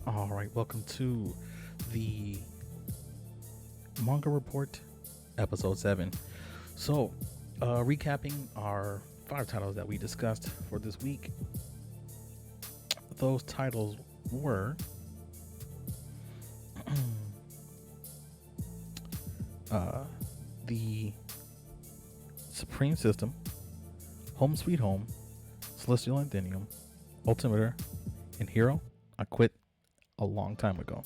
All right, welcome to the Manga Report, episode 7. So, recapping our 5 titles that we discussed for this week. Those titles were the Supreme System, Home Sweet Home, Celestial Anthenium, Ultimator, and Hero. I quit a long time ago.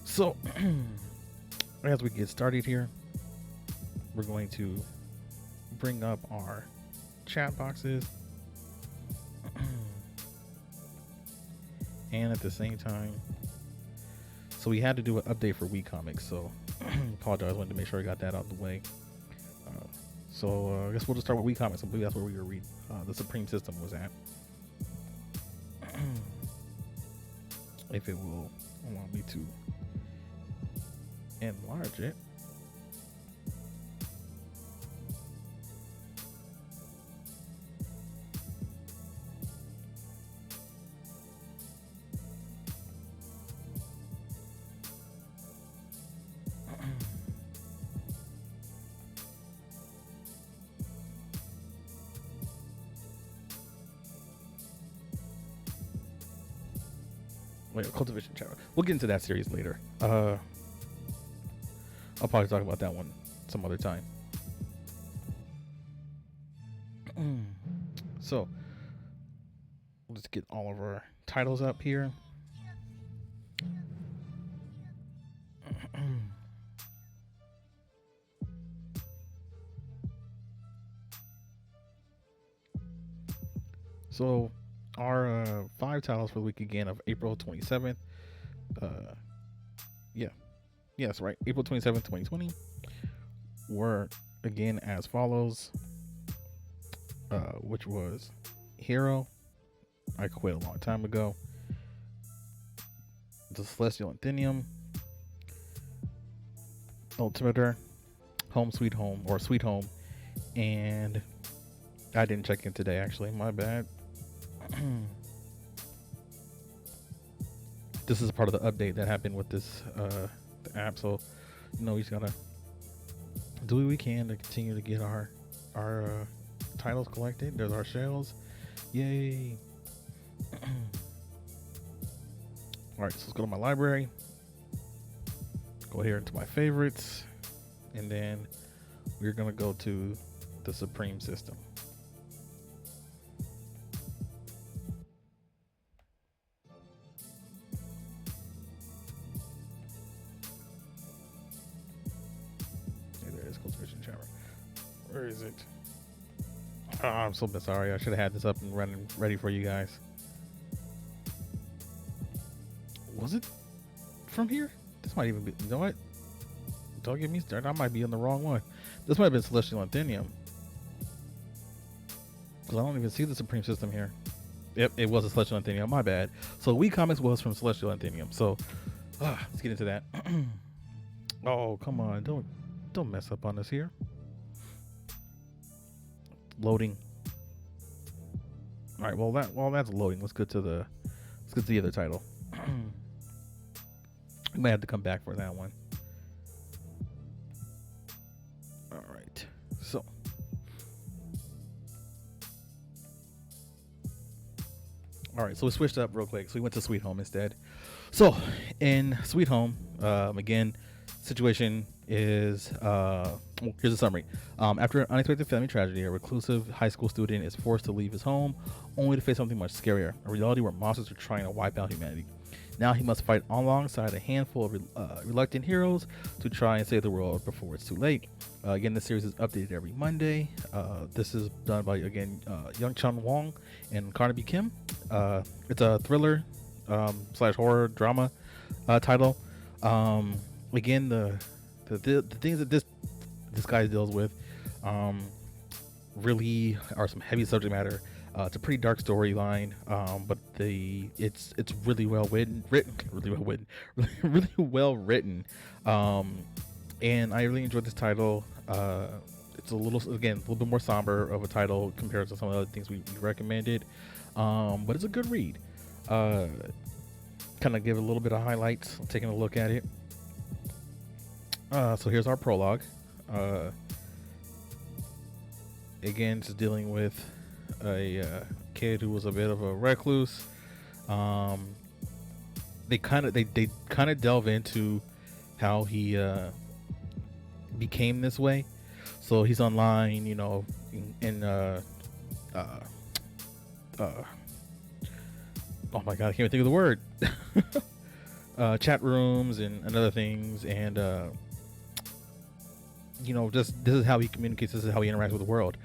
So, as we get started here, we're going to bring up our chat boxes. And at the same time, so we had to do an update for WeComics, so apologize, wanted to make sure I got that out of the way. I guess we'll just start with WeComics. I believe that's where we were the Supreme System was at. If it will allow me to enlarge it. Wait, Cultivation Channel. We'll get into that series later. I'll probably talk about that one some other time. So, let's get all of our titles up here. So, our 5 titles for the week again of April 27th. Yes, right. April 27th, 2020 were again as follows. Which was Hero. I quit a long time ago. The Celestial Anthenium, Ultimator, Home Sweet Home or Sweet Home, and I didn't check in today actually. My bad. This is part of the update that happened with this the app, so we just gotta do what we can to continue to get our titles collected. There's our shells, yay. All right, so let's go to my library, go here into my favorites, and then we're gonna go to the Supreme System. Where is it? Oh, I'm so sorry. I should have had this up and running ready for you guys. Was it from here? This might even be. You know what? Don't get me started. I might be on the wrong one. This might have been Celestial Anthenium. Because I don't even see the Supreme System here. Yep, it was a Celestial Anthenium. My bad. So WeComics was from Celestial Anthenium. So let's get into that. Oh, come on. Don't mess up on us here. Loading. All right, while that's loading, let's get to the other title. We might have to come back for that one. All right, so we switched up real quick. So we went to Sweet Home instead. So in Sweet Home, again, situation is here's a summary. After an unexpected family tragedy, a reclusive high school student is forced to leave his home only to face something much scarier, a reality where monsters are trying to wipe out humanity. Now he must fight alongside a handful of reluctant heroes to try and save the world before it's too late. Again, this series is updated every Monday. This is done by, again, Young Chun Wong and Carnaby Kim. It's a thriller / horror drama title. Again, the things that this guy deals with really are some heavy subject matter. It's a pretty dark storyline, but it's really well written, really well written, and I really enjoyed this title. It's a little bit more somber of a title compared to some of the other things we recommended, but it's a good read. kind of give a little bit of highlights, taking a look at it. So here's our prologue. Again, just dealing with a kid who was a bit of a recluse. They kind of delve into how he became this way. So he's online, you know, in oh my god, I can't even think of the word. Chat rooms and other things, and you know, just this is how he communicates. This is how he interacts with the world.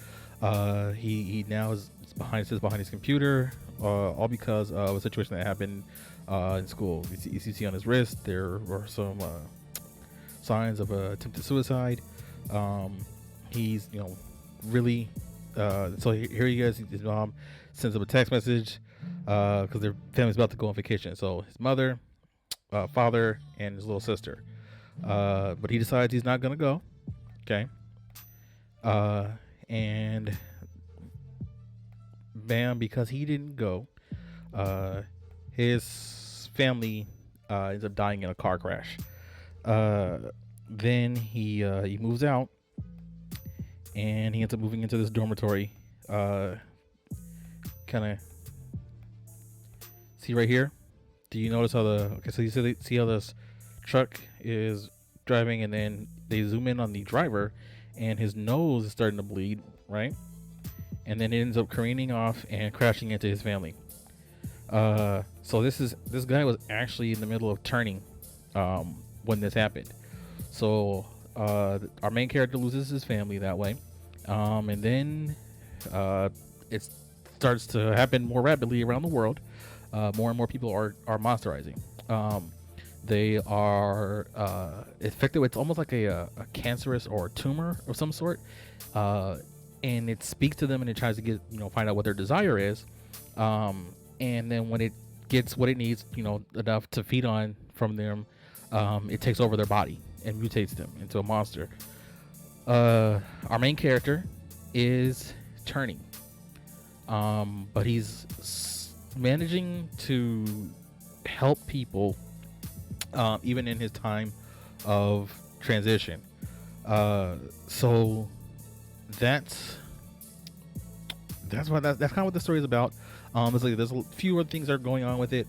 He now is behind his computer, all because of a situation that happened in school. You see on his wrist there were some signs of attempted suicide. He's, you know, really so here he is. His mom sends him a text message because their family's about to go on vacation. So his mother, father, and his little sister. But he decides he's not gonna go. Okay. And bam, because he didn't go, his family ends up dying in a car crash. Then he moves out, and he ends up moving into this dormitory. Kind of see right here. Do you notice how so you see how this truck is driving, and then they zoom in on the driver, and his nose is starting to bleed, right? And then it ends up careening off and crashing into his family. So this guy was actually in the middle of turning when this happened. So our main character loses his family that way, and then it starts to happen more rapidly around the world. More and more people are monsterizing. They are affected. It's almost like a cancerous or a tumor of some sort, and it speaks to them, and it tries to find out what their desire is, and then when it gets what it needs, enough to feed on from them, it takes over their body and mutates them into a monster. Our main character is turning, but he's managing to help people even in his time of transition. So that's kind of what the story is about. There's a few other things that are going on with it.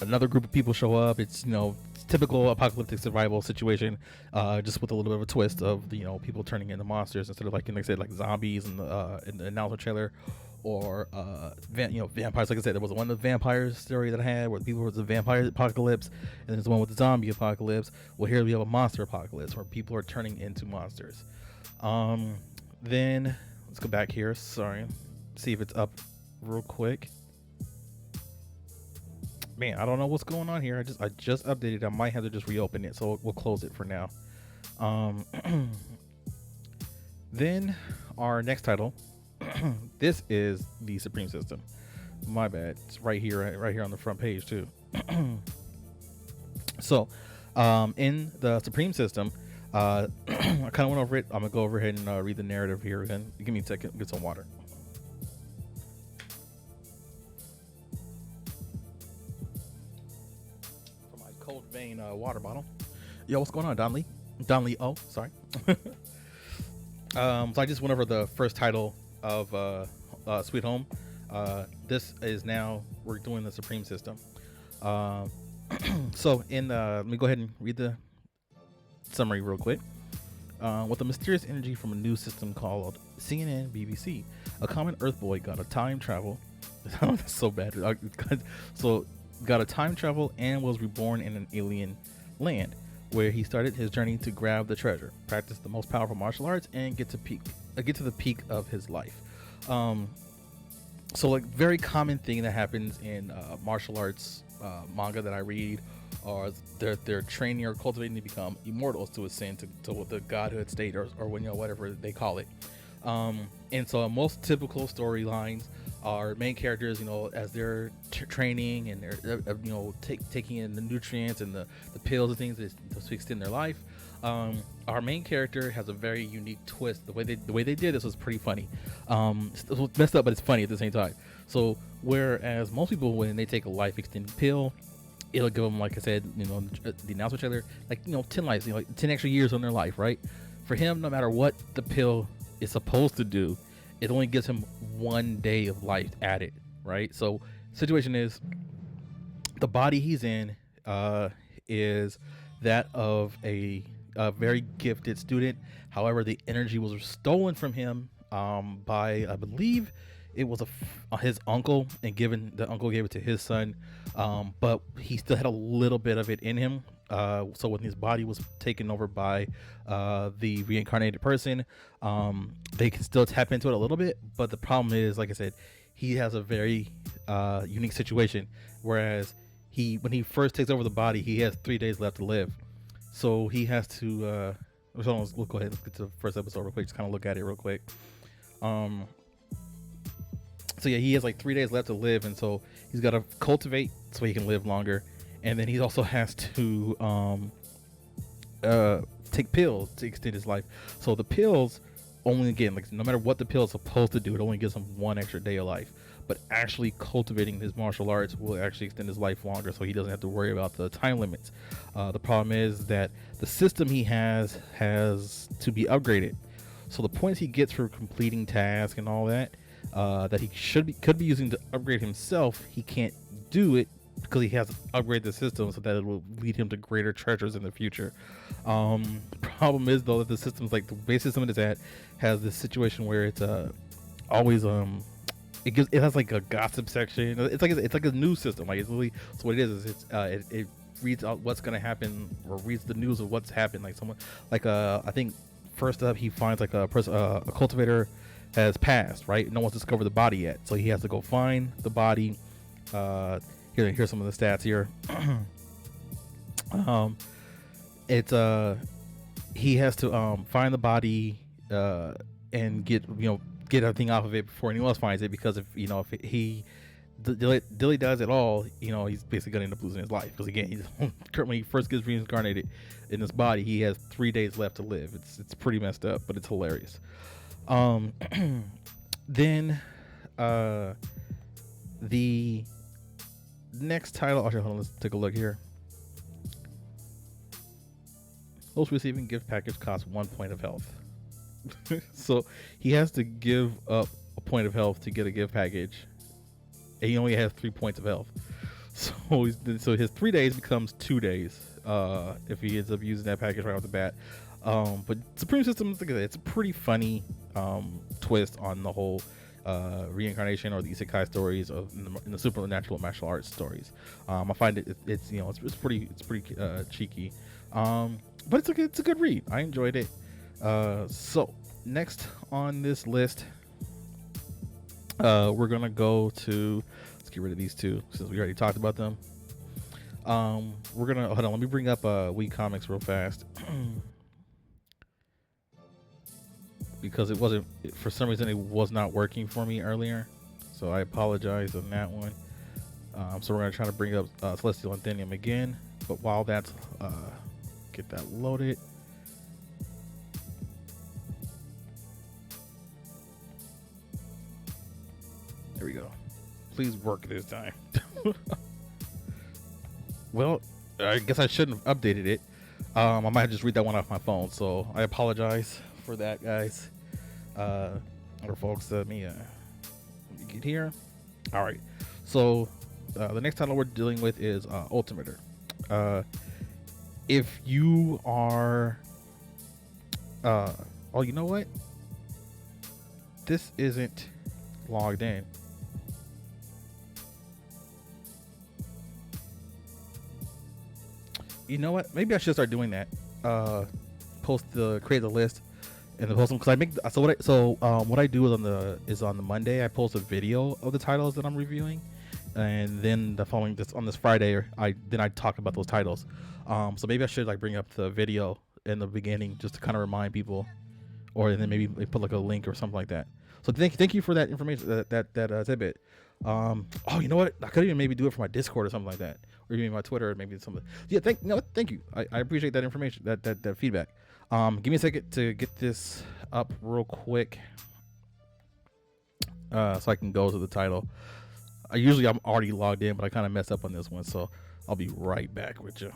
Another group of people show up. It's typical apocalyptic survival situation, just with a little bit of a twist of people turning into monsters instead of like I said, like zombies in the announcer trailer, or vampires. Like I said, there was one of the vampires story that I had where people was a vampire apocalypse, and there's one with the zombie apocalypse. Well, here we have a monster apocalypse where people are turning into monsters. Then let's go back here. Sorry, see if it's up real quick. Man, I don't know what's going on here. I just updated. I might have to just reopen it, so we'll close it for now. Then our next title. This is the Supreme System. My bad. It's right here on the front page too. So, in the Supreme System, I kind of went over it. I'm gonna go over ahead and read the narrative here. Then give me a second. Get some water. For my cold vein water bottle. Yo, what's going on, Don Lee? Don Lee. Oh, sorry. So I just went over the first title of Sweet Home. This is now we're doing the Supreme System. So let me go ahead and read the summary real quick. With a mysterious energy from a new system called CNN BBC, a common Earth boy got a time travel. That's so bad. So got a time travel and was reborn in an alien land, where he started his journey to grab the treasure, practice the most powerful martial arts, and get to the peak of his life. So like very common thing that happens in martial arts manga that I read, or they're training or cultivating to become immortals, to ascend to the godhood state, or whatever they call it. And so most typical storylines our main characters, as they're training and they're taking in the nutrients and the pills and things to extend their life. Our main character has a very unique twist. The way they did this was pretty funny. It was messed up, but it's funny at the same time. So whereas most people, when they take a life extending pill, it'll give them, like I said, the announcement trailer, 10 lives, like 10 extra years on their life, right? For him, no matter what the pill is supposed to do, it only gives him 1 day of life added, right? So situation is, the body he's in is that of a very gifted student. However, the energy was stolen from him by, I believe, it was his uncle, and the uncle gave it to his son, but he still had a little bit of it in him. So when his body was taken over by the reincarnated person, they can still tap into it a little bit. But the problem is, like I said, he has a very unique situation. Whereas when he first takes over the body, he has 3 days left to live. So he has to. We'll go ahead. Let's get to the first episode real quick. Just kind of look at it real quick. So yeah, he has like 3 days left to live, and so he's got to cultivate so he can live longer, and then he also has to take pills to extend his life. So the pills only, again, like, no matter what the pill is supposed to do, it only gives him 1 extra day of life. But actually cultivating his martial arts will actually extend his life longer, so he doesn't have to worry about the time limits. The problem is that the system he has to be upgraded. So the points he gets for completing tasks and all that, that he could be using to upgrade himself, he can't do it because he has to upgrade the system, so that it will lead him to greater treasures in the future. Problem is, though, that the system's, like, the base system it is at has this situation where it's always it has like a gossip section. It's like a news system. Like, it's really, so what it is it reads out what's gonna happen, or reads the news of what's happened. Like someone, like I think first up he finds like a person, a cultivator has passed, right? No one's discovered the body yet, so he has to go find the body. Here's some of the stats here. He has to find the body and get everything off of it before anyone else finds it, because if he Dilly does it all, he's basically gonna end up losing his life, because again, when he first gets reincarnated in this body, he has 3 days left to live. It's pretty messed up, but it's hilarious. Then the next title, actually, hold on, let's take a look here. Most receiving gift package costs 1 point of health. So he has to give up a point of health to get a gift package, and he only has 3 points of health. So his 3 days becomes 2 days if he ends up using that package right off the bat. But Supreme System, it's a pretty funny twist on the whole reincarnation, or the isekai stories in the supernatural martial arts stories. I find it's pretty cheeky, but it's a good read. I enjoyed it. So next on this list, we're gonna go to, let's get rid of these two since we already talked about them. We're gonna, hold on, let me bring up Wii Comics real fast. Because for some reason it was not working for me earlier, so I apologize on that one. So we're gonna try to bring up Celestial Anthenium again, but while that's get that loaded. There we go. Please work this time. Well, I guess I shouldn't have updated it. I might just read that one off my phone, so I apologize for that, guys. Other folks, let me get here. All right. So the next title we're dealing with is Ultimator. If you are, oh, you know what? This isn't logged in. You know what? Maybe I should start doing that. Create the list and the post them, because I make what I do is on the Monday I post a video of the titles that I'm reviewing, and then on this Friday I talk about those titles. So maybe I should bring up the video in the beginning just to kind of remind people or then maybe they put like a link or something like that. So thank you for that information, that tidbit. Oh, you know what? I could even maybe do it for my Discord or something like that, or even my Twitter, or maybe something. Yeah, thank you. I appreciate that information, that feedback. Give me a second to get this up real quick, so I can go to the title. I'm already logged in, but I kind of messed up on this one, so I'll be right back with you.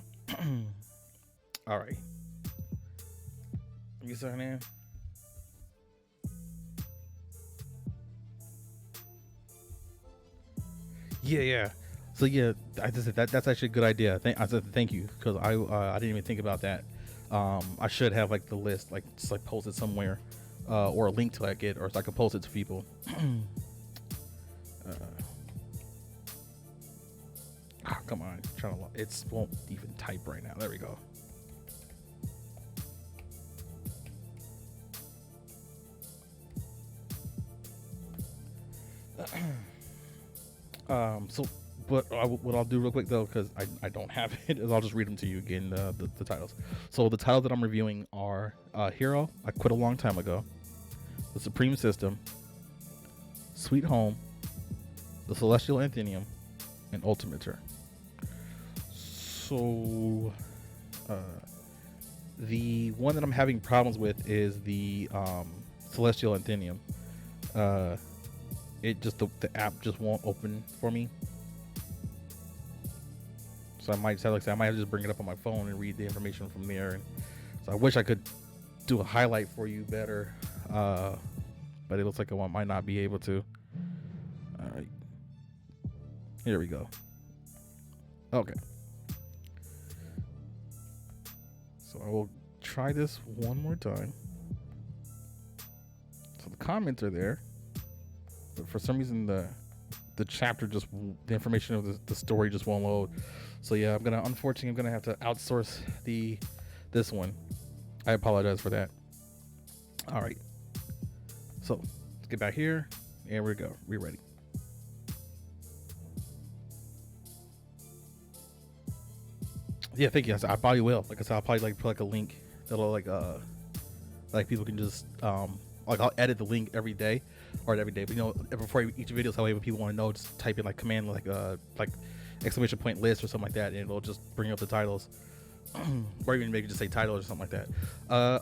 All right. Let me sign in. Yeah. So yeah, I just said that's actually a good idea. I said thank you, because I didn't even think about that. I should have like the list like just like posted somewhere, or a link to like it, or so I could post it to people. Come on, it won't even type right now. There we go. So what I'll do real quick though, because I don't have it, is I'll just read them to you again, the titles. So the titles that I'm reviewing are Hero, I Quit a Long Time Ago, The Supreme System, Sweet Home, The Celestial Anthenium, and Ultimator. So the one that I'm having problems with is the Celestial Anthenium. It just the app just won't open for me. So I might just bring it up on my phone and read the information from there. And so I wish I could do a highlight for you better, but it looks like I might not be able to. All right, here we go. Okay, so I will try this one more time. So the comments are there, but for some reason the chapter the information of the story just won't load. So yeah, unfortunately I'm gonna have to outsource this one. I apologize for that. All right, so let's get back here, and we go. We're ready. Yeah, thank you. I probably will. Like I said, I'll probably like put like a link that'll like people can just like I'll edit the link every day, but before each video, so when people want to know, just type in like command like exclamation point list or something like that, and it'll just bring up the titles, or even maybe just say title or something like that.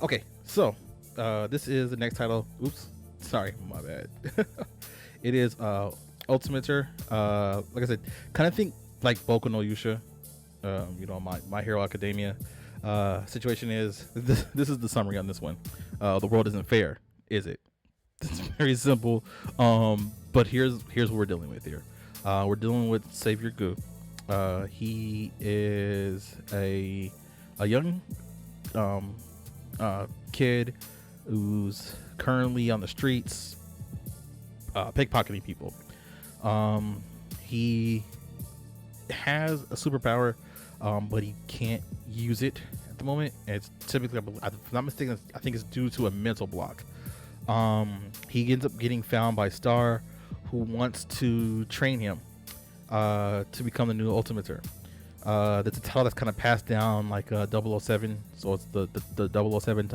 Okay, so this is the next title. Oops, sorry, my bad. It is Ultimator. Like I said, kind of think like Boku no Yusha. My Hero Academia. Situation is this is the summary on this one. The world isn't fair, is it? It's very simple. But here's what we're dealing with here. We're dealing with Savior Gu. He is a young kid who's currently on the streets, pickpocketing people. He has a superpower, but he can't use it at the moment. And it's typically, if I'm not mistaken, I think it's due to a mental block. He ends up getting found by Star, who wants to train him to become the new Ultimator. That's a title that's kind of passed down like 007. So it's the 007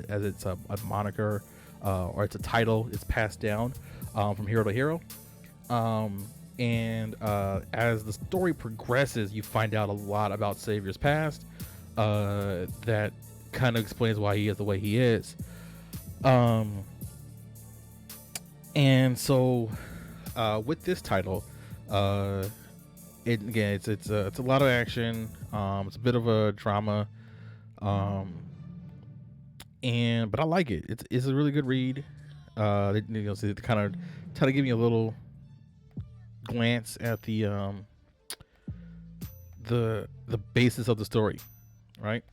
as it's a moniker, or it's a title. It's passed down from hero to hero. And as the story progresses, you find out a lot about Savior's past that kind of explains why he is the way he is. And so with this title, it's a lot of action. It's a bit of a drama, but I like it. It's a really good read. So it kind of try to give me a little glance at the basis of the story, right?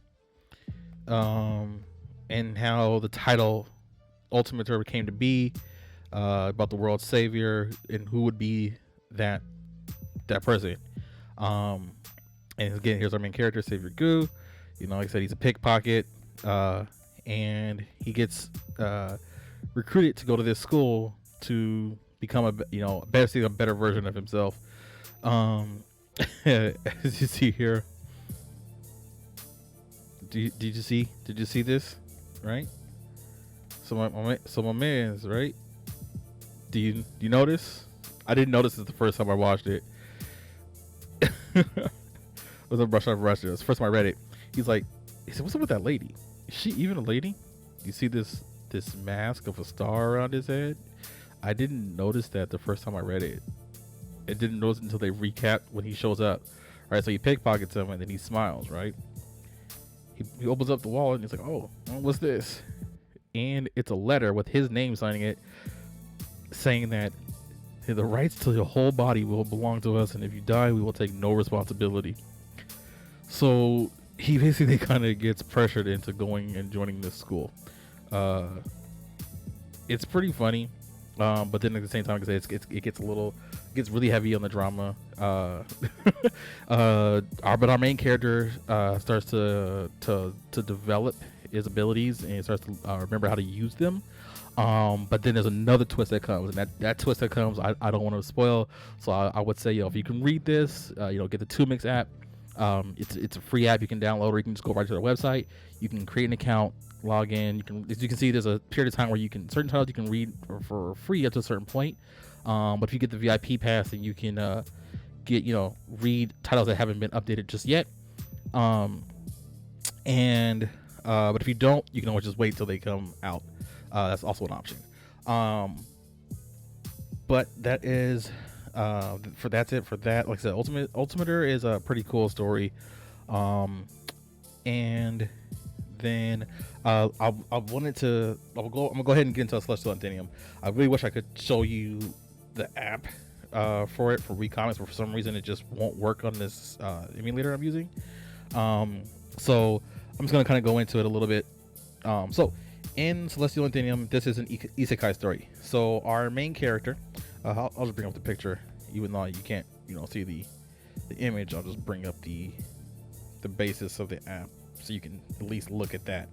And how the title Ultimator came to be, about the world's savior and who would be that person. And again, here's our main character, Savior Gu. Like I said, he's a pickpocket, and he gets recruited to go to this school to become a better version of himself. As you see here, did you see this, right? my man's right. Do you notice? I didn't notice it the first time I watched it. It was a brush off rush. It was the first time I read it. He said, "What's up with that lady? Is she even a lady? You see this mask of a star around his head?" I didn't notice that the first time I read it. I didn't notice until they recap when he shows up. Right, so he pickpockets him and then he smiles. Right, he opens up the wallet and he's like, "Oh, what's this?" And it's a letter with his name signing it, saying that the rights to your whole body will belong to us, and if you die, we will take no responsibility. So he basically kind of gets pressured into going and joining this school. It's pretty funny, but then at the same time, it gets really heavy on the drama. But our main character starts to develop his abilities and starts to remember how to use them. But then there's another twist that comes, and that twist that comes, I don't want to spoil. So I would say, if you can read this, get the 2Mix app. It's a free app you can download, or you can just go right to their website. You can create an account, log in. As you can see, there's a period of time where certain titles you can read for free up to a certain point. But if you get the VIP pass, then you can read titles that haven't been updated just yet. But if you don't, you can always just wait till they come out. That's also an option. But that is that's it for that. Like I said, Ultimator is a pretty cool story. And then I'm gonna go ahead and get into Celestial Anthenium. I really wish I could show you the app for Read Comics, but for some reason it just won't work on this emulator I'm using. So I'm just gonna kind of go into it a little bit. So in Celestial Anthenium, this is an isekai story. So our main character, I'll just bring up the picture, even though you can't see the image. I'll just bring up the basis of the app so you can at least look at that.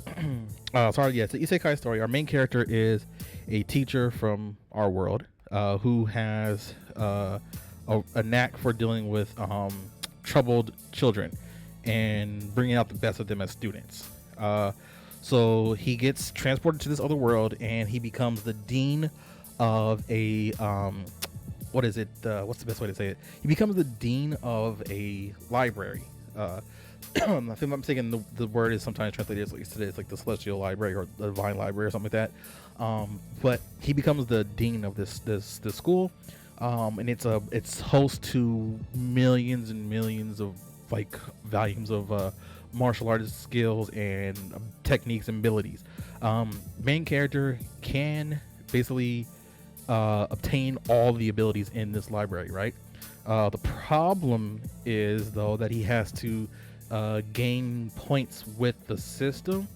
It's an isekai story. Our main character is a teacher from our world who has a knack for dealing with troubled children and bringing out the best of them as students. So he gets transported to this other world, and he becomes the dean of a what's the best way to say it? He becomes the dean of a library. I think I'm thinking the word is sometimes translated as like the Celestial Library or the Divine Library or something like that. But he becomes the dean of this school, and it's host to millions and millions of volumes of martial artist skills and techniques and abilities. Main character can basically obtain all the abilities in this library, right? The problem is, though, that he has to gain points with the system,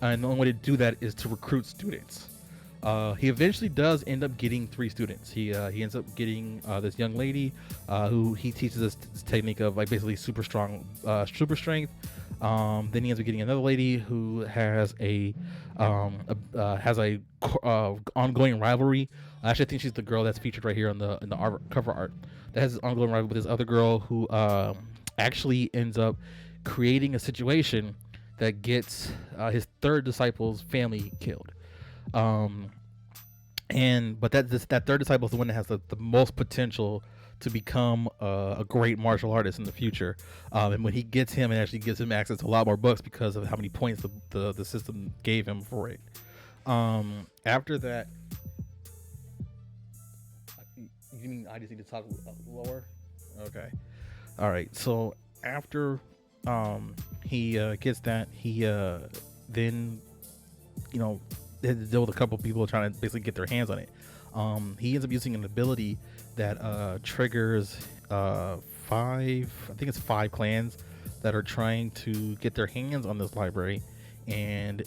and the only way to do that is to recruit students. He eventually does end up getting 3 students. He ends up getting this young lady who he teaches this technique of basically super strength. Then he ends up getting another lady who has a ongoing rivalry. I actually think she's the girl that's featured right here on the cover art. That has this ongoing rivalry with this other girl who actually ends up creating a situation that gets his third disciple's family killed. But that third disciple is the one that has the most potential to become a great martial artist in the future. And when he gets him, it actually gives him access to a lot more books because of how many points the system gave him for it. After that, you mean I just need to talk lower? Okay. All right. So after he gets that, he then they had to deal with a couple people trying to basically get their hands on it. He ends up using an ability that triggers 5 clans that are trying to get their hands on this library, and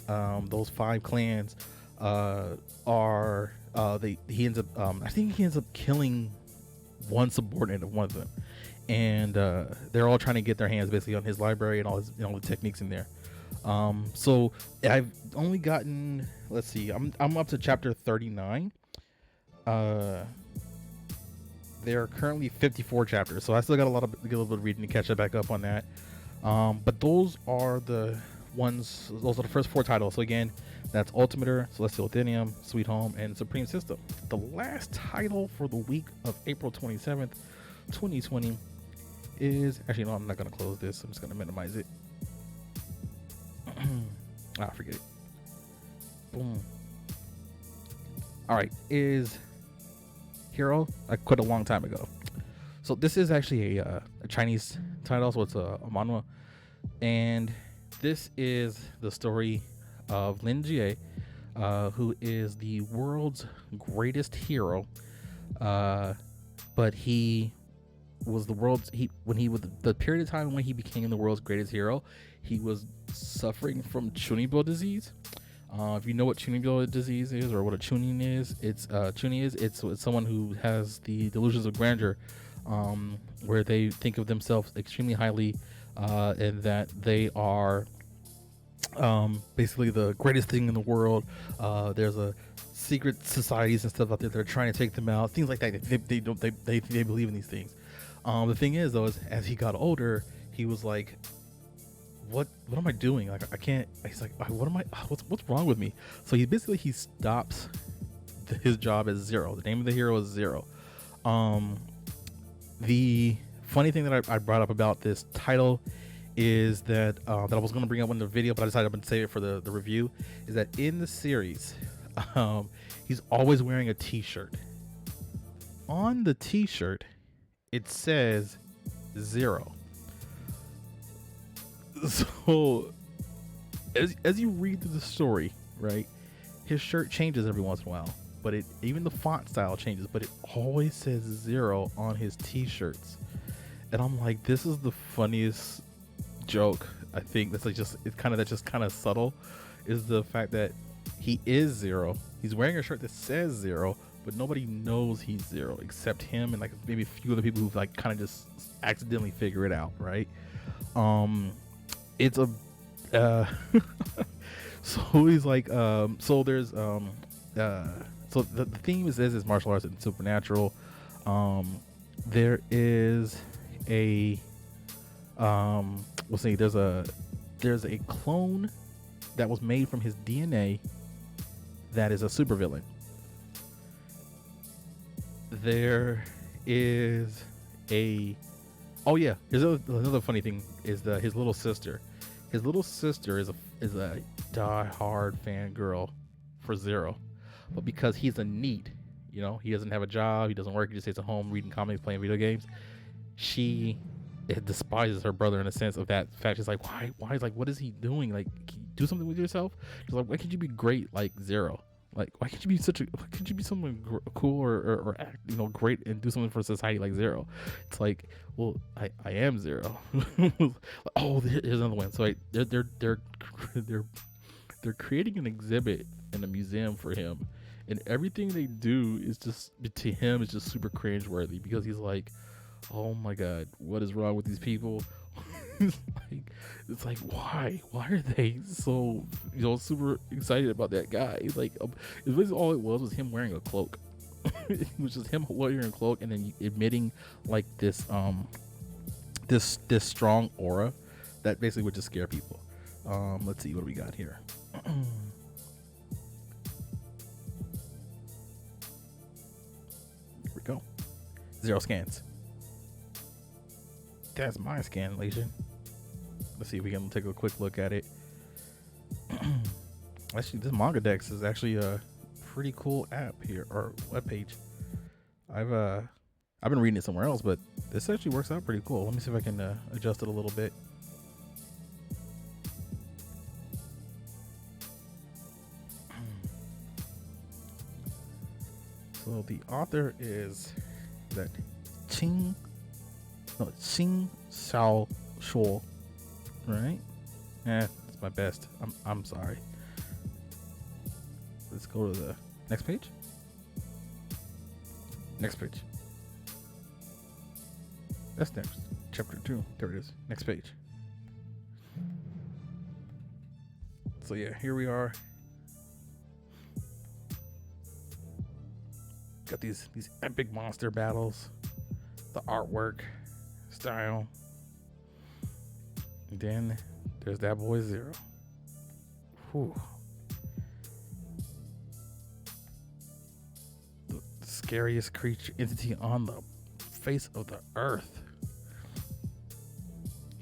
those 5 clans he ends up killing one subordinate of one of them, and they're all trying to get their hands basically on his library and all the techniques in there. So I've only gotten, let's see, I'm up to chapter 39. There are currently 54 chapters, so I still got a little bit of reading to catch back up on that. But those are the first 4 titles. So again, That's Ultimator, Celestial Athenium, Sweet Home, and Supreme System. The last title for the week of April 27th, 2020 is... Actually, no, I'm not going to close this. I'm just going to minimize it. Forget it. Boom. Alright, is Hero. I quit a long time ago. So this is actually a Chinese title, so it's a manhwa. And this is the story of Lin Jie, who is the world's greatest hero. But he was the period of time when he became the world's greatest hero, he was suffering from Chunibyo disease. If you know what Chunibyo disease is, or what a chunin is, it's someone who has the delusions of grandeur, where they think of themselves extremely highly, and that they are basically the greatest thing in the world. There's a secret societies and stuff out there that are trying to take them out, things like that. They believe in these things. The thing is, though, is as he got older, he was like, what am I doing? Like, I can't. He's like, what's wrong with me? So he stops his job as Zero. The name of the hero is Zero. The funny thing that I brought up about this title is that I was going to bring up in the video, but I decided I'm going to save it for the review, is that in the series, he's always wearing a t-shirt. On the t-shirt, it says Zero. So as you read through the story, right, his shirt changes every once in a while, but even the font style changes, but it always says Zero on his t-shirts. And I'm like, this is the funniest joke. I think that's just kind of subtle, is the fact that he is Zero. He's wearing a shirt that says Zero, but nobody knows he's Zero except him and like maybe a few other people who like kind of just accidentally figure it out, right? It's a so he's like so there's so the theme is martial arts and supernatural. There is a there's a clone that was made from his DNA that is a supervillain. There is here's another funny thing, is his little sister. His little sister is a die-hard fangirl for Zero, but because he's a NEET, he doesn't have a job, he doesn't work, he just stays at home reading comics, playing video games. She despises her brother in a sense of that fact. She's like, why? Like, what is he doing? Like, can you do something with yourself? She's like, why can't you be great like Zero? Like, why can't you be someone cool or act, great and do something for society like Zero? It's like, well, I am Zero. Oh, here's another one. So they're creating an exhibit in a museum for him, and everything they do is just, to him, is just super cringeworthy, because he's like, oh my god, what is wrong with these people? It's like why are they so super excited about that guy? It's like it's basically all it was him wearing a cloak. It was just him wearing a cloak and then emitting like this strong aura that basically would just scare people. Let's see what we got here. Here we go. Zero scans. That's my scan, Alicia. Let's see if we can take a quick look at it. Actually, this Manga Dex is actually a pretty cool app here, or webpage. I've been reading it somewhere else, but this actually works out pretty cool. Let me see if I can adjust it a little bit. So the author is that Xing Xiao Shuo, right? It's my best. I'm sorry. Let's go to the next page. Next page. That's next. Chapter 2. There it is. Next page. So yeah, here we are. Got these epic monster battles. The artwork style. And then there's that boy Zero. Whew. scariest creature entity on the face of the earth.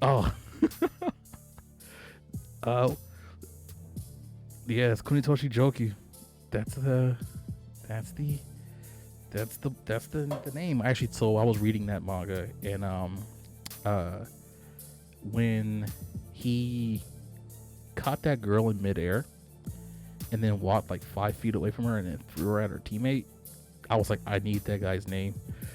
Oh. Yes, Kunitoshi Joki. That's the name. Actually, so I was reading that manga, and when he caught that girl in midair and then walked like 5 feet away from her and then threw her at her teammate, I was like, I need that guy's name,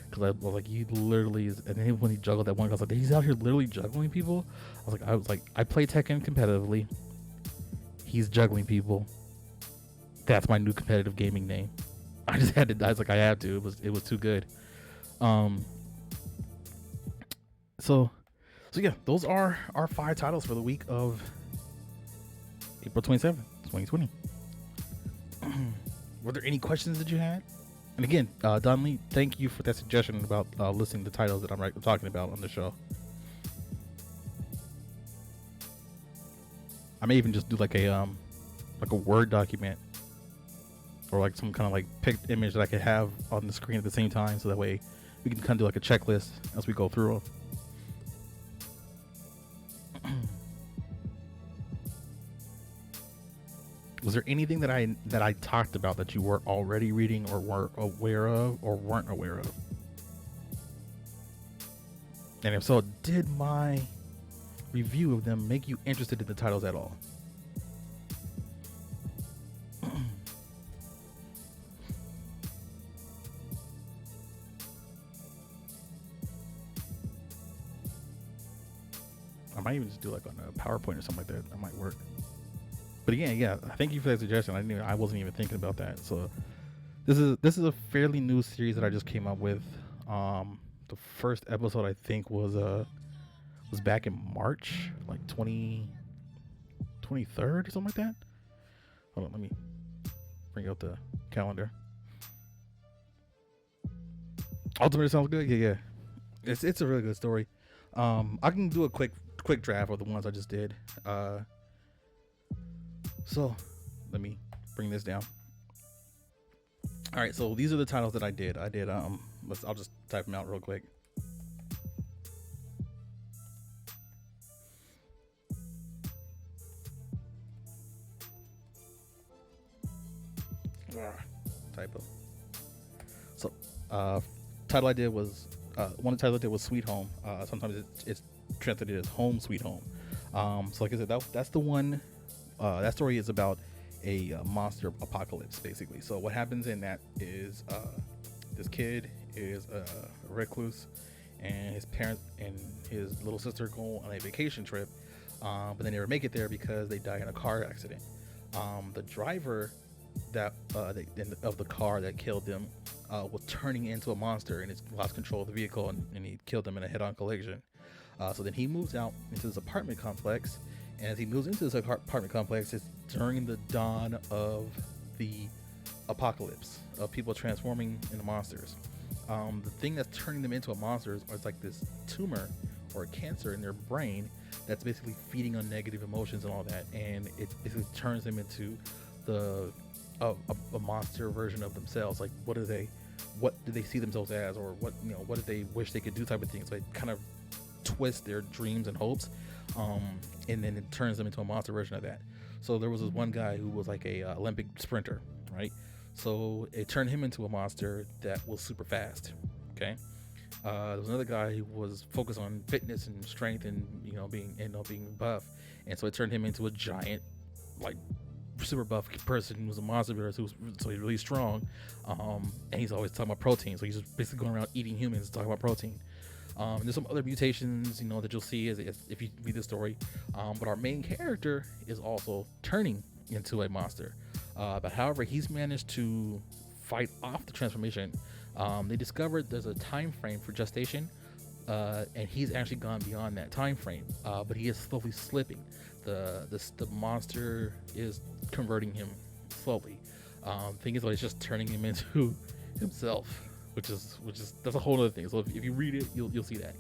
because I was like, he literally is. And then when he juggled that one, I was like, he's out here literally juggling people. I was like, I play Tekken competitively. He's juggling people. That's my new competitive gaming name. I just had to. I was like, I had to. It was too good. So yeah, those are our 5 titles for the week of April 27th, 2020. Were there any questions that you had? And again, Don Lee, thank you for that suggestion about listing the titles that I'm talking about on the show. I may even just do like a Word document, or like some kind of like picked image that I could have on the screen at the same time, so that way we can kind of do like a checklist as we go through them. Was there anything that I talked about that you were already reading or were aware of or weren't aware of? And if so, did my review of them make you interested in the titles at all? I might even just do like on a PowerPoint or something like that. That might work. But again, yeah, thank you for that suggestion. I wasn't even thinking about that. So this is a fairly new series that I just came up with. The first episode I think was back in March, like 23rd or something like that. Hold on, let me bring up the calendar. Ultimately sounds good. Yeah. It's a really good story. I can do a quick draft of the ones I just did. So let me bring this down. All right, so these are the titles that I did. I'll just type them out real quick. Typo. So title I did was one title I did was Sweet Home. Sometimes it's translated as Home Sweet Home. So like I said, that's the one. That story is about a monster apocalypse, basically. So what happens in that is this kid is a recluse, and his parents and his little sister go on a vacation trip, but they never make it there because they die in a car accident. The driver of the car that killed them was turning into a monster, and he lost control of the vehicle, and he killed them in a head-on collision. So then he moves out into this apartment complex. And as he moves into this apartment complex, it's during the dawn of the apocalypse, of people transforming into monsters. The thing that's turning them into a monster is like this tumor or a cancer in their brain that's basically feeding on negative emotions and all that, and it basically turns them into a monster version of themselves. Like what do they see themselves as, or what do they wish they could do, type of thing. So it kind of twist their dreams and hopes. And then it turns them into a monster version of that. So there was this one guy who was like a Olympic sprinter, right? So it turned him into a monster that was super fast. Okay. There was another guy who was focused on fitness and strength and being buff, and so it turned him into a giant, like super buff person who was a monster so he's really strong. And he's always talking about protein. So he's just basically going around eating humans, talking about protein. And there's some other mutations, that you'll see as if you read the story. But our main character is also turning into a monster. But however, he's managed to fight off the transformation. They discovered there's a time frame for gestation, and he's actually gone beyond that time frame. But he is slowly slipping. The monster is converting him slowly. Thing is, it's just turning him into himself. Which is that's a whole other thing. So if you read it, you'll see that.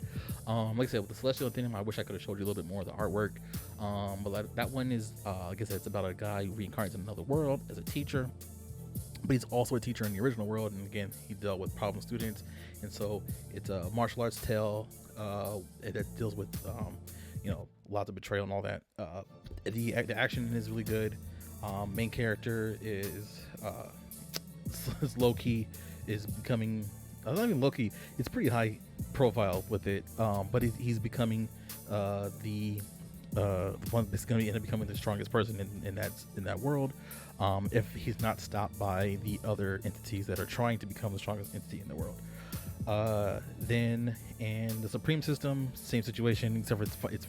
Like I said, with the Celestial Athena, I wish I could have showed you a little bit more of the artwork. But that one is, like I said, it's about a guy who reincarnates in another world as a teacher. but he's also a teacher in the original world. And again, he dealt with problem students, and so it's a martial arts tale that deals with lots of betrayal and all that. The action is really good. Main character is low key, is becoming not even low key. It's pretty high profile with it, but he's becoming the one that's going to end up becoming the strongest person in that world, if he's not stopped by the other entities that are trying to become the strongest entity in the world. Then in the Supreme System, same situation, except for it's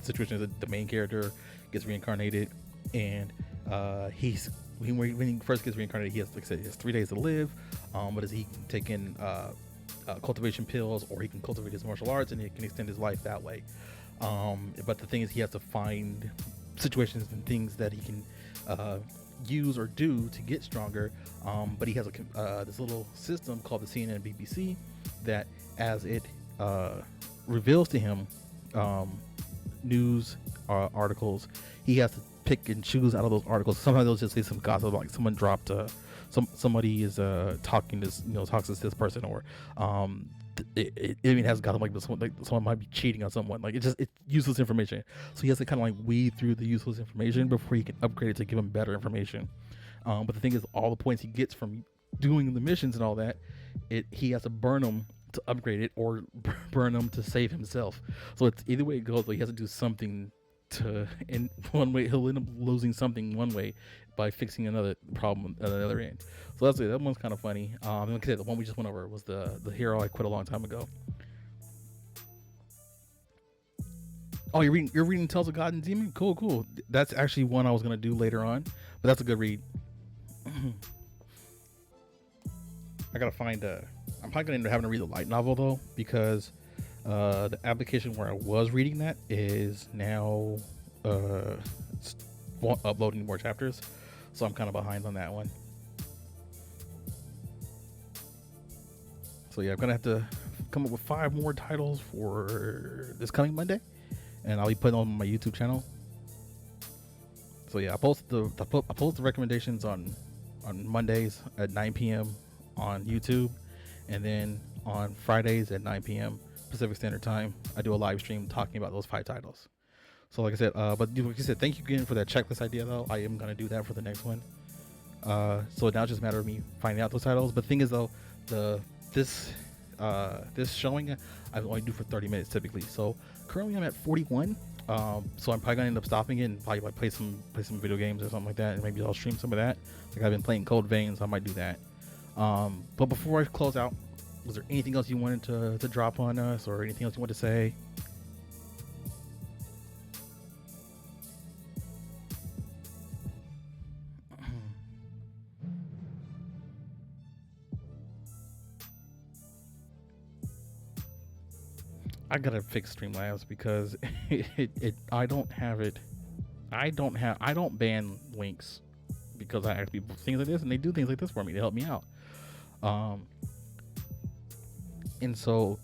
situation that the main character gets reincarnated, and when he first gets reincarnated, he has, like I said, he has 3 days to live. But as he can take in cultivation pills, or he can cultivate his martial arts, and he can extend his life that way. But the thing is, he has to find situations and things that he can use or do to get stronger. But he has this little system called the CNN BBC that, as it reveals to him news articles, he has to pick and choose out of those articles. Sometimes they'll just say some gossip, like someone dropped somebody is talking to talks to this person, or it even has gotten like someone might be cheating on someone. Like it's useless information. So he has to kind of like weed through the useless information before he can upgrade it to give him better information. But the thing is, all the points he gets from doing the missions and all that, he has to burn them to upgrade it, or burn them to save himself. So it's either way it goes, like he has to do something to, in one way he'll end up losing something one way by fixing another problem at the other end. So that's it. That one's kind of funny. Like I said, the one we just went over was the hero I quit a long time ago. Oh, you're reading Tales of God and Demon? Cool. That's actually one I was gonna do later on, but that's a good read. I gotta find I'm probably gonna end up having to read the light novel though, because the application where I was reading that is now uploading more chapters, so I'm kind of behind on that one. So yeah, I'm gonna have to come up with 5 more titles for this coming Monday, and I'll be putting on my YouTube channel. So yeah, I post the recommendations on Mondays at 9 p.m. on YouTube, and then on Fridays at 9 p.m. Pacific Standard Time, I do a live stream talking about those 5 titles. So like I said, but like I said, thank you again for that checklist idea though. I am gonna do that for the next one. So now it's just a matter of me finding out those titles. But the thing is though, this showing I only do for 30 minutes typically. So currently I'm at 41. So I'm probably gonna end up stopping it and probably like play some video games or something like that, and maybe I'll stream some of that. Like I've been playing Cold Vein, so I might do that. But before I close out, was there anything else you wanted to drop on us, or anything else you want to say? I gotta fix Streamlabs because I don't ban links, because I ask people things like this, and they do things like this for me to help me out. And so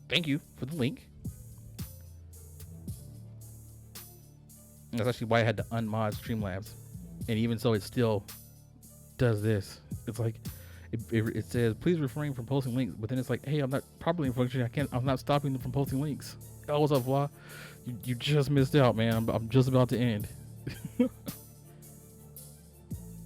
thank you for the link. That's actually why I had to unmod Streamlabs, and even so, it still does this. It's like it says please refrain from posting links, but then it's like, hey, I'm not properly functioning. I'm not stopping them from posting links. Oh, what's up, Vla? You just missed out, man. I'm just about to end.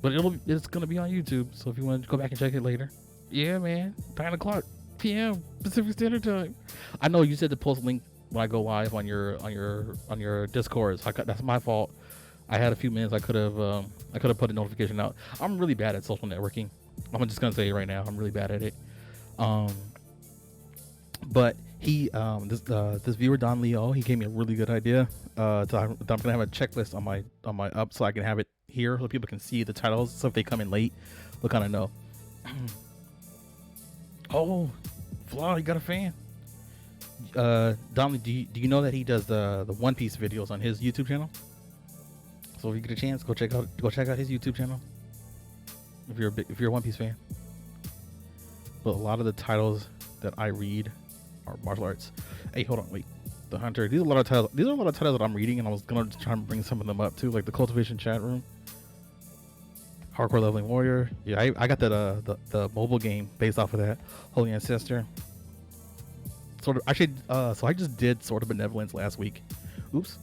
But it's gonna be on YouTube, so if you want to go back and check it later. Yeah, man. 9:00 p.m. Pacific Standard Time. I know you said to post a link when I go live on your Discord. So that's my fault. I had a few minutes. I could have put a notification out. I'm really bad at social networking. I'm just gonna say it right now. I'm really bad at it. But this viewer Don Leo, he gave me a really good idea. I'm gonna have a checklist on my up, so I can have it here so people can see the titles. So if they come in late, they'll kind of know. Oh, Flaw, you got a fan? Don, do you know that he does the One Piece videos on his YouTube channel? So if you get a chance, go check out his YouTube channel. If you're a One Piece fan. But a lot of the titles that I read are martial arts. Hey, hold on, wait. The Hunter. These are a lot of titles that I'm reading, and I was gonna try and bring some of them up too, like the Cultivation chat room. Hardcore Leveling Warrior. Yeah, I got that the mobile game based off of that. Holy Ancestor. Sort of actually so I just did Sword of Benevolence last week. Oops.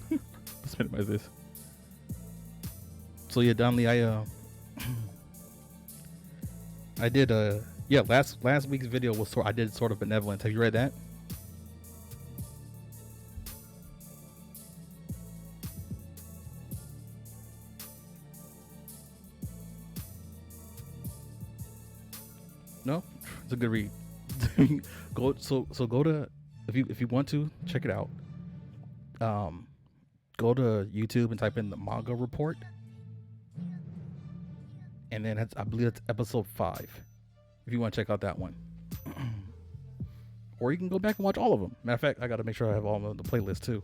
Let's minimize this. So yeah, Donnelly, I did yeah, last week's video was I did Sword of Benevolence. Have you read that? No, it's a good read. Go to if you want to check it out. Go to YouTube and type in the Manga report, and then I believe it's episode 5. If you want to check out that one, or you can go back and watch all of them. Matter of fact, I got to make sure I have all of them on the playlist too.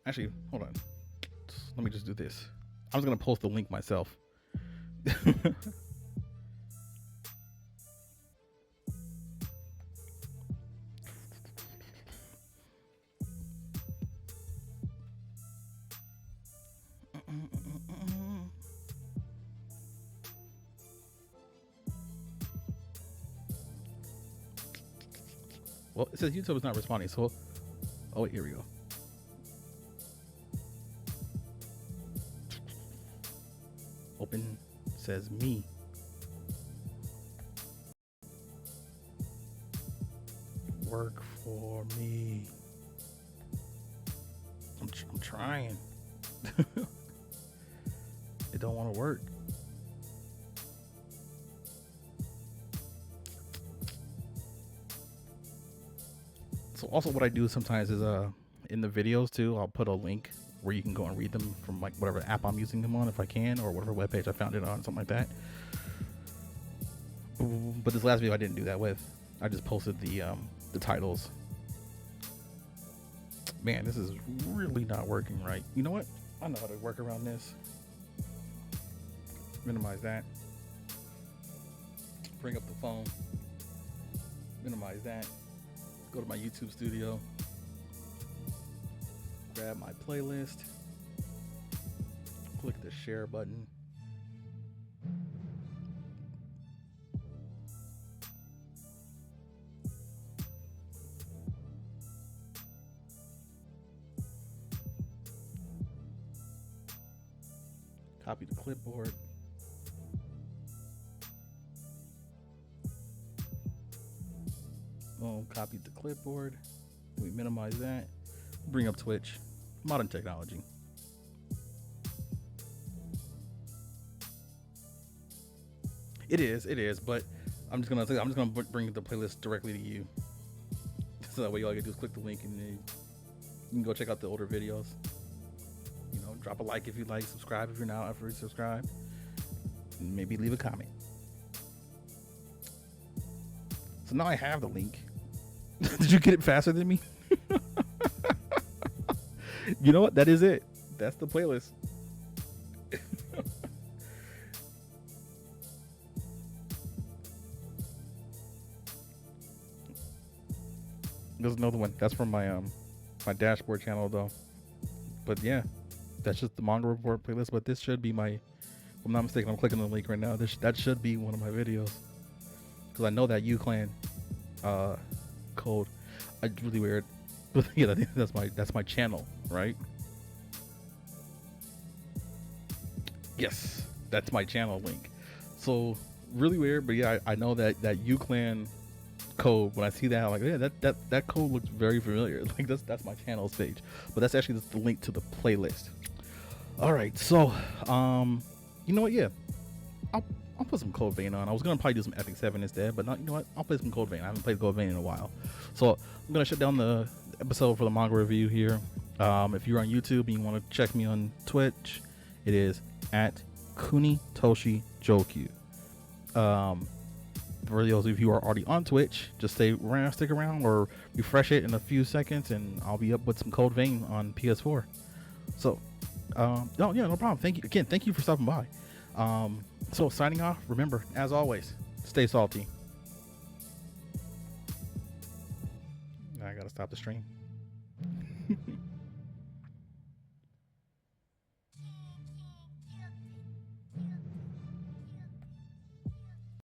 Actually, hold on. Let me just do this. I was gonna post the link myself. Well, it says YouTube is not responding, so oh wait, here we go. Open says me. Work for me. I'm trying. It don't want to work. So also what I do sometimes is in the videos too, I'll put a link where you can go and read them from like whatever app I'm using them on if I can, or whatever webpage I found it on, something like that. But this last video I didn't do that with. I just posted the titles. Man, this is really not working right. You know what? I know how to work around this. Minimize that. Bring up the phone. Minimize that. Go to my YouTube studio. Grab my playlist. Click the share button. Copy the clipboard. Boom, copy the clipboard. We minimize that. Bring up Twitch. Modern technology. It is, but I'm just gonna bring the playlist directly to you. So that way all you gotta do is click the link and then you can go check out the older videos. You know, drop a like if you like, subscribe if you're not already subscribed, and maybe leave a comment. So now I have the link. Did you get it faster than me? You know what? That is it. That's the playlist. There's another one. That's from my my dashboard channel though. But yeah, that's just the Manga report playlist. But this should be my, if I'm not mistaken, I'm clicking the link right now. That should be one of my videos, because I know that UClan code. It's really weird. But yeah, I think that's my channel, right? Yes, that's my channel link. So really weird, but yeah, I know that UClan code. When I see that, I'm like, yeah, that code looks very familiar. Like that's my channel's page, but that's actually just the link to the playlist. All right, so you know what? Yeah, I'll put some Code Vein on. I was gonna probably do some Epic 7 instead, but not. You know what? I'll play some Code Vein. I haven't played Code Vein in a while, so I'm gonna shut down the episode for the manga review here. If you're on YouTube and you want to check me on Twitch, it is at Kunitoshi Jokyu. For those of you who are already on Twitch, just stick around or refresh it in a few seconds, and I'll be up with some Code Vein on PS4. So, no problem. Thank you for stopping by. So signing off. Remember, as always, stay salty. I gotta stop the stream.